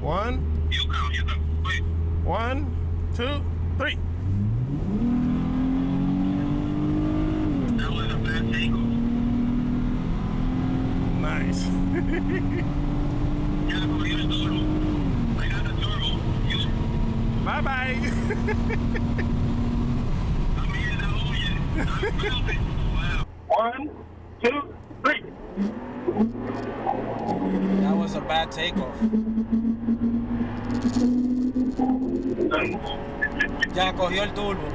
1. You count. Wait. 1, 2, 3. That was a bad takeoff. Nice. Yeah, go use turbo. I got the turbo. Use. Bye-bye. I'm in the hole yet. I felt it. Wow. 1, 2, 3. That was a bad takeoff. Ya cogió el turbo.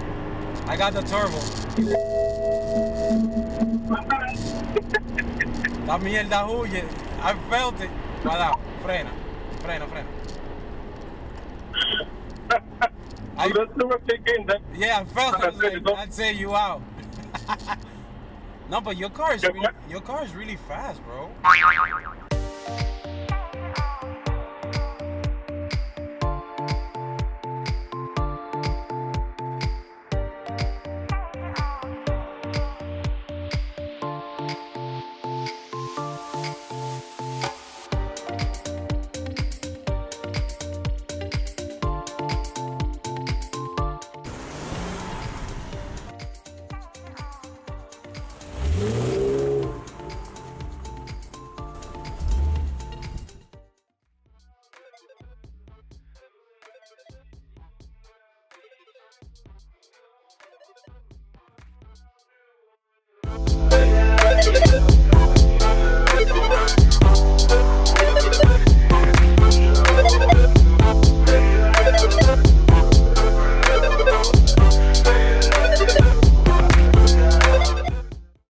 I got the turbo. La mierda huye. I felt it. Cuidado. Frena. Yeah, I felt it. Like, I'd say you out. No, but your car is really fast, bro.